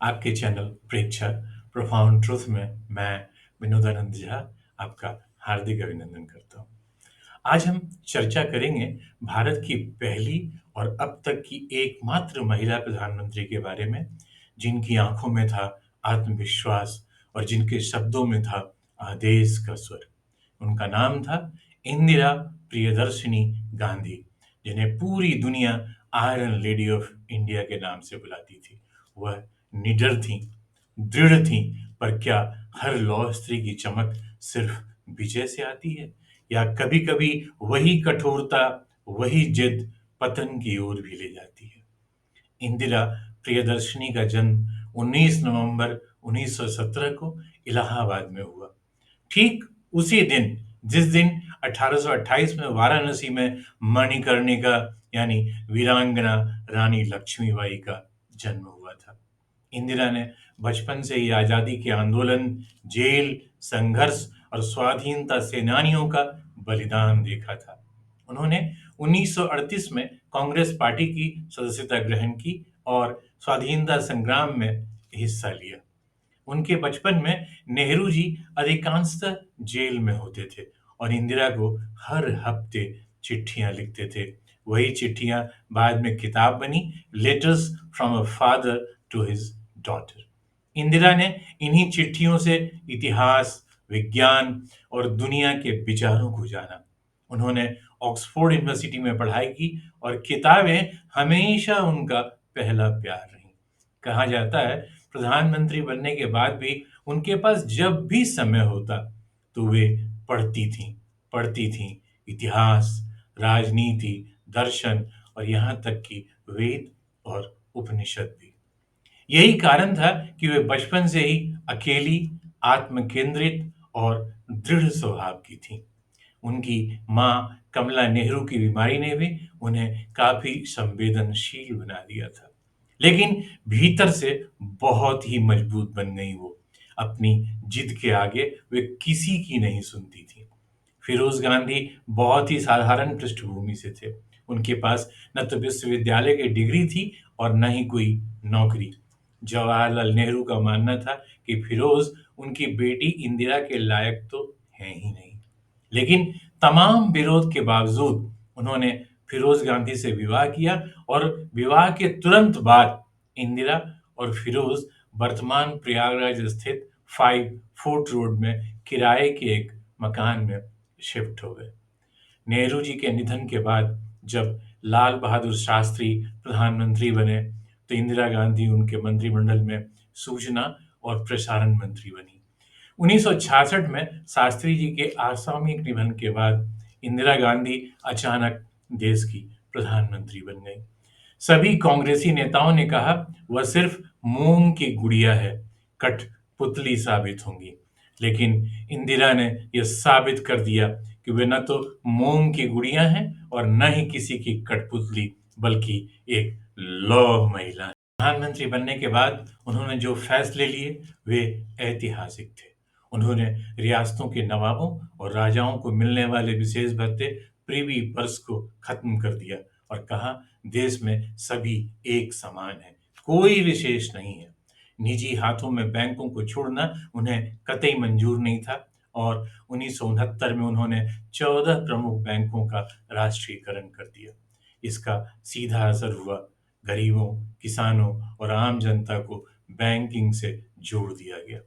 आपके चैनल प्रेक्षक profound truth में मैं विनोदानंद झा आपका हार्दिक अभिनंदन करता हूँ। आज हम चर्चा करेंगे भारत की पहली और अब तक की एकमात्र महिला प्रधानमंत्री के बारे में, जिनकी आंखों में था आत्मविश्वास और जिनके शब्दों में था आदेश का स्वर। उनका नाम था इंदिरा प्रियदर्शिनी गांधी, जिन्हें पूरी दुनिया आयरन लेडी ऑफ इंडिया के नाम से बुलाती थी। वह निडर थीं, दृढ़ थीं, पर क्या हर लौह स्त्री की चमक सिर्फ विजय से आती है, या कभी-कभी वही कठोरता, वही जिद पतन की ओर भी ले जाती है? इंदिरा प्रियदर्शिनी का जन्म 19 नवंबर 1917 को इलाहाबाद में हुआ। ठीक उसी दिन जिस दिन 1828 में वाराणसी में मणिकर्णिका यानी वीरांगना रानी लक्ष्मीबाई का जन्म हुआ था। इंदिरा ने बचपन से ही आजादी के आंदोलन, जेल, संघर्ष और स्वाधीनता सेनानियों का बलिदान देखा था। उन्होंने 1938 में कांग्रेस पार्टी की सदस्यता ग्रहण की और स्वाधीनता संग्राम में हिस्सा लिया। उनके बचपन में नेहरू जी अधिकांशतः जेल में होते थे और इंदिरा को हर हफ्ते चिट्ठियां लिखते थे। वही चिट्ठियां बाद में किताब बनी, letters from a father to his daughter. Indira ने इन्हीं चिट्ठियों से इतिहास, विज्ञान और दुनिया के विचारों को जाना। उन्होंने ऑक्सफोर्ड यूनिवर्सिटी में पढ़ाई की और किताबें हमेशा उनका पहला प्यार रहीं। कहा जाता है प्रधानमंत्री बनने के बाद भी उनके पास जब भी समय होता तो वे पढ़ती थीं इतिहास, राजनीति, दर्शन और यहाँ तक कि वेद और उपनिषद भी। यही कारण था कि वे बचपन से ही अकेली, आत्मकेंद्रित और दृढ़ स्वभाव की थीं। उनकी माँ कमला नेहरू की बीमारी ने भी उन्हें काफी संवेदनशील बना दिया था। लेकिन भीतर से बहुत ही मजबूत बन गई वो। अपनी जिद के आगे वे किसी की नहीं सुनती थी। फिरोज गांधी बहुत ही साधारण पृष्ठभूमि से थे। उनके पास न तो विश्वविद्यालय की डिग्री थी और न ही कोई नौकरी। जवाहरलाल नेहरू का मानना था कि फिरोज उनकी बेटी इंदिरा के लायक तो हैं ही नहीं। लेकिन तमाम विरोध के बावजूद उन्होंने फिरोज गांधी से विवाह किया और विवाह के तुरंत बाद इंदिरा और फिरोज वर्तमान प्रयागराज स्थित 5 फूट रोड में किराए के एक मकान में शिफ्ट हो गए। नेहरू जी के निधन के बाद जब लाल बहादुर शास्त्री प्रधानमंत्री बने तो इंदिरा गांधी उनके मंत्रिमंडल में सूचना और प्रसारण मंत्री बनी। 1966 में शास्त्री जी के आकस्मिक निधन के बाद इंदिरा गांधी अचानक देश की प्रधानमंत्री बन गई। सभी कांग्रेसी नेताओं ने कहा वह सिर्फ मोम की गुड़िया है, कठपुतली साबित होंगी। लेकिन इंदिरा ने यह साबित कर दिया कि वे न तो मोम की गुड़िया हैं और न ही किसी की कठपुतली, बल्कि एक लौह महिला हैं। प्रधानमंत्री बनने के बाद उन्होंने जो फैसले लिए वे ऐतिहासिक थे। उन्होंने रियासतों के नवाबों और राजाओं को मिलने वाले विशेष भत्ते, प्रिवी पर्स को खत्म कर दिया और कहा देश में सभी एक समान है, कोई विशेष नहीं है। निजी हाथों में बैंकों को छोड़ना उन्हें कतई मंजूर नहीं था और 1969 में उन्होंने 14 प्रमुख बैंकों का राष्ट्रीयकरण कर दिया। इसका सीधा असर हुआ, गरीबों, किसानों और आम जनता को बैंकिंग से जोड़ दिया गया।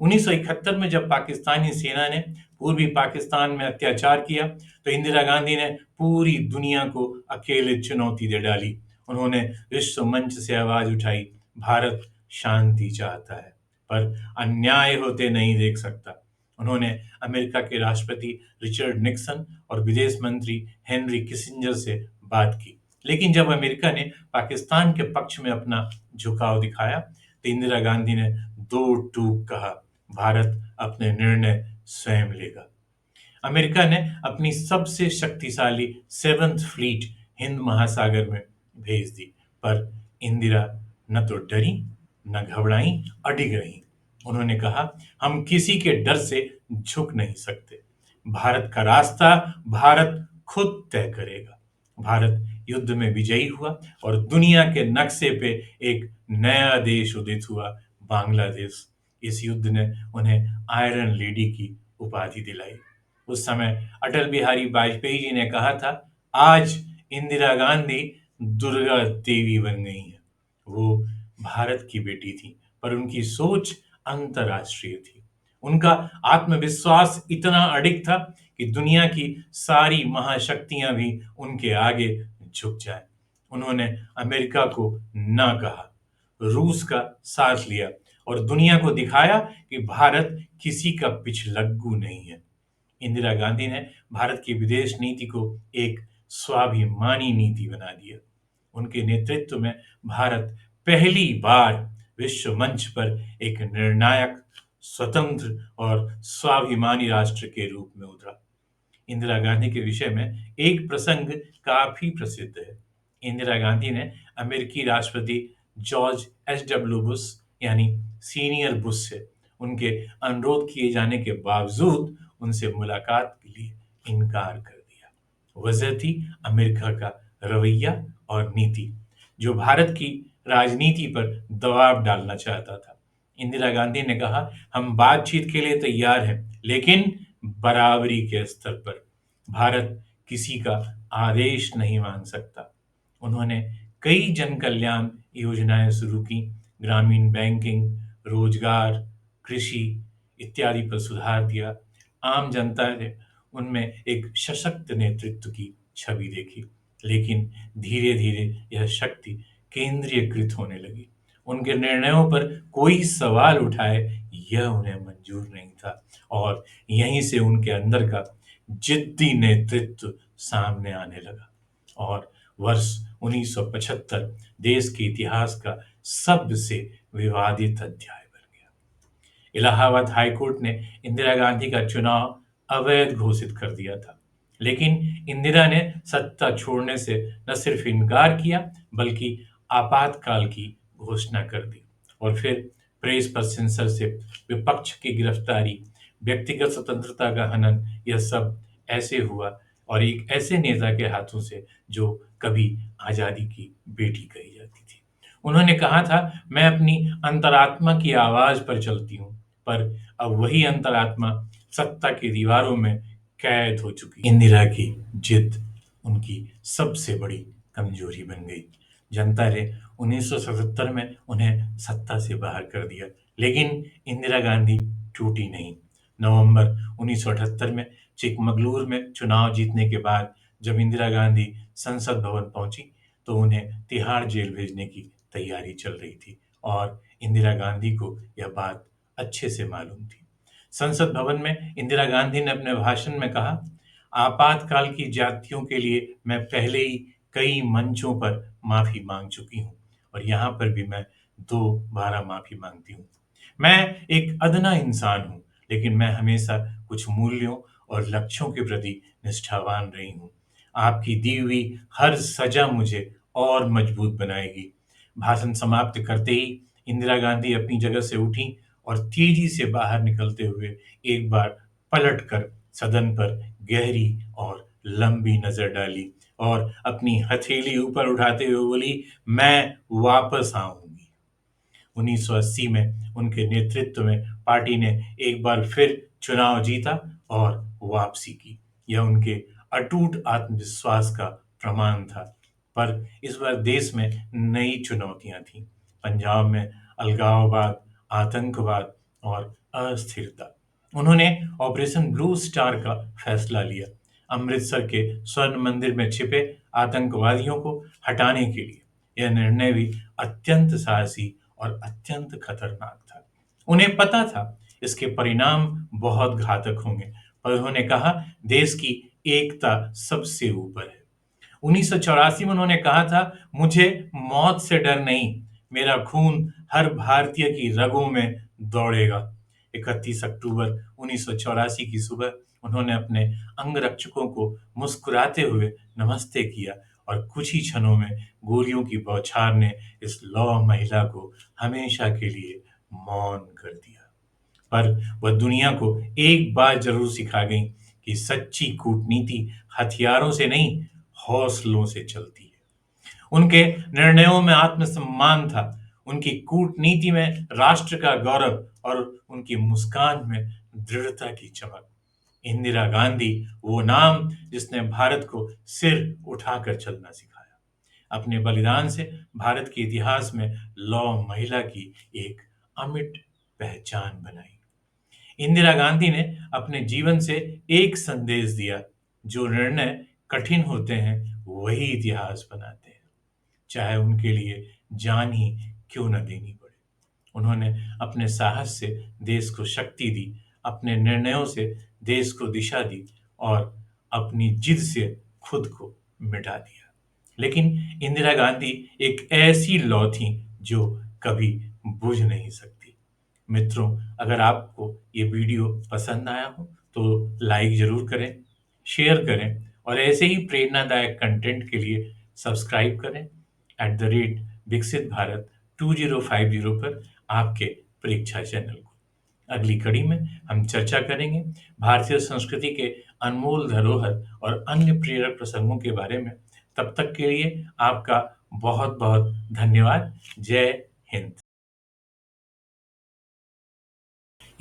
1971 में जब पाकिस्तानी सेना ने पूर्वी पाकिस्तान में अत्याचार किया तो इंदिरा गांधी ने पूरी दुनिया को अकेले चुनौती दे डाली। उन्होंने विश्व मंच से आवाज उठाई, भारत शांति चाहता है पर अन्याय होते नहीं देख सकता। उन्होंने अमेरिका के राष्ट्रपति रिचर्ड निक्सन और विदेश मंत्री हेनरी किसिंजर से बात की। लेकिन जब अमेरिका ने पाकिस्तान के पक्ष में अपना झुकाव दिखाया तो इंदिरा गांधी ने दो टूक कहा, भारत अपने निर्णय स्वयं लेगा। अमेरिका ने अपनी सबसे शक्तिशाली 7th फ्लीट हिंद महासागर में भेज दी, पर इंदिरा न तो डरी न घबराई, अडिग रही। उन्होंने कहा हम किसी के डर से झुक नहीं सकते, भारत का रास्ता भारत खुद तय करेगा। भारत युद्ध में विजयी हुआ और दुनिया के नक्शे पे एक नया देश उदित हुआ, बांग्लादेश। इस युद्ध ने उन्हें आयरन लेडी की उपाधि दिलाई। उस समय अटल बिहारी वाजपेयी जी ने कहा था, आज इंदिरा गांधी दुर्गा देवी बन गई हैं। वो भारत की बेटी थी, पर उनकी सोच अंतर्राष्ट्रीय थी। उनका आत्मविश्वास इतना अडिग था कि दुनिया की सारी महाशक्तियां भी उनके आगे झुक जाए। उन्होंने अमेरिका को ना कहा, रूस का साथ लिया और दुनिया को दिखाया कि भारत किसी का पिछलग्गू नहीं है। इंदिरा गांधी ने भारत की विदेश नीति को एक स्वाभिमानी नीति बना दिया। उनके नेतृत्व में भारत पहली बार विश्व मंच पर एक निर्णायक, स्वतंत्र और स्वाभिमानी राष्ट्र के रूप में उभरा। इंदिरा गांधी के विषय में एक प्रसंग काफी प्रसिद्ध है। इंदिरा गांधी ने अमेरिकी राष्ट्रपति जॉर्ज एच बुश यानी सीनियर बुश से उनके अनुरोध किए जाने के बावजूद उनसे मुलाकात के लिए इनकार कर दिया। वजह थी अमेरिका का रवैया और नीति, जो भारत की राजनीति पर दबाव डालना चाहता था। इंदिरा गांधी ने कहा, हम बातचीत के लिए तैयार हैं, लेकिन बराबरी के स्तर पर। भारत किसी का आदेश नहीं मान सकता। उन्होंने कई जन कल्याण योजनाएं शुरू की, ग्रामीण बैंकिंग, रोजगार, कृषि इत्यादि पर सुधार दिया। आम जनता ने उनमें एक सशक्त नेतृत्व की छवि देखी, लेकिन धीरे धीरे यह शक्ति केंद्रीयकृत होने लगी। उनके निर्णयों पर कोई सवाल उठाए, यह उन्हें मंजूर नहीं था और यहीं से उनके अंदर का जिद्दी नेतृत्व सामने आने लगा और वर्ष 1975 देश के इतिहास का सबसे विवादित अध्याय बन गया। इलाहाबाद हाई कोर्ट ने इंदिरा गांधी का चुनाव अवैध घोषित कर दिया था, लेकिन इंदिरा ने सत्ता छोड़ने से न सिर्फ इनकार किया, बल्कि आपातकाल की घोषणा कर दी। और फिर प्रेस पर सेंसरशिप, विपक्ष की गिरफ्तारी, व्यक्तिगत स्वतंत्रता का हनन, यह सब ऐसे हुआ और एक ऐसे नेता के हाथों से जो कभी आजादी की बेटी कही जाती थी। उन्होंने कहा था, मैं अपनी अंतरात्मा की आवाज पर चलती हूँ, पर अब वही अंतरात्मा सत्ता की दीवारों में कैद हो चुकी। इंदिरा की जिद उनकी सबसे बड़ी कमजोरी बन गई। जनता ने 1977 में उन्हें सत्ता से बाहर कर दिया, लेकिन इंदिरा गांधी टूटी नहीं। नवंबर 1978 में चिकमगलूर में चुनाव जीतने के बाद जब इंदिरा गांधी संसद भवन पहुंची, तो उन्हें तिहाड़ जेल भेजने की तैयारी चल रही थी और इंदिरा गांधी को यह बात अच्छे से मालूम थी। संसद भवन में इंदिरा गांधी ने अपने भाषण में कहा, आपातकाल की ज्यादतियों के लिए मैं पहले ही कई मंचों पर माफी मांग चुकी हूँ और यहाँ पर भी मैं दोबारा माफी मांगती हूँ। मैं एक अदना इंसान हूँ, लेकिन मैं हमेशा कुछ मूल्यों और लक्ष्यों के प्रति निष्ठावान रही हूँ। आपकी दी हुई हर सजा मुझे और मजबूत बनाएगी। भाषण समाप्त करते ही इंदिरा गांधी अपनी जगह से उठी और तेजी से बाहर निकलते हुए एक बार पलटकर सदन पर गहरी और लंबी नजर डाली और अपनी हथेली ऊपर उठाते हुए बोली, मैं वापस आऊंगी। 1980 में उनके नेतृत्व में पार्टी ने एक बार फिर चुनाव जीता और वापसी की। यह उनके अटूट आत्मविश्वास का प्रमाण था। पर इस बार देश में नई चुनौतियां थीं। पंजाब में अलगाववाद, आतंकवाद और अस्थिरता। उन्होंने ऑपरेशन ब्लू स्टार का फैसला लिया। अमृतसर के स्वर्ण मंदिर में छिपे आतंकवादियों को हटाने के लिए। यह निर्णय भी अत्यंत साहसी और अत्यंत खतरनाक था। उन्हें पता था इसके परिणाम बहुत घातक होंगे, पर उन्होंने कहा, देश की एकता सबसे ऊपर है। 1984 में उन्होंने कहा था, मुझे मौत से डर नहीं, मेरा खून हर भारतीय की रगों में दौड़ेगा। 31 अक्टूबर 1984 की सुबह उन्होंने अपने अंगरक्षकों को मुस्कुराते हुए नमस्ते किया और कुछ ही क्षणों में गोलियों की बौछार ने इस लौह महिला को हमेशा के लिए मौन कर दिया। पर वह दुनिया को एक बात जरूर सिखा गई कि सच्ची कूटनीति हथियारों से नहीं, हौसलों से चलती है। उनके निर्णयों में आत्मसम्मान था, उनकी कूटनीति में राष्ट्र का गौरव और उनकी मुस्कान में दृढ़ता की चमक। इंदिरा गांधी वो नाम जिसने भारत को सिर उठाकर चलना सिखाया। अपने बलिदान से भारत के इतिहास में लौह महिला की एक अमिट पहचान बनाई। इंदिरा गांधी ने अपने जीवन से एक संदेश दिया, जो निर्णय कठिन होते हैं वही इतिहास बनाते हैं, चाहे उनके लिए जान ही क्यों न देनी पड़े। उन्होंने अपने साहस से देश को शक्ति दी, अपने निर्णयों से देश को दिशा दी और अपनी जिद से खुद को मिटा दिया। लेकिन इंदिरा गांधी एक ऐसी लौ थी जो कभी बुझ नहीं सकती। मित्रों, अगर आपको ये वीडियो पसंद आया हो तो लाइक ज़रूर करें, शेयर करें और ऐसे ही प्रेरणादायक कंटेंट के लिए सब्सक्राइब करें विकसित भारत 2050 पर आपके परीक्षा चैनल को। अगली कड़ी में हम चर्चा करेंगे भारतीय संस्कृति के अनमोल धरोहर और अन्य प्रेरक प्रसंगों के बारे में। तब तक के लिए आपका बहुत बहुत धन्यवाद। जय हिंद।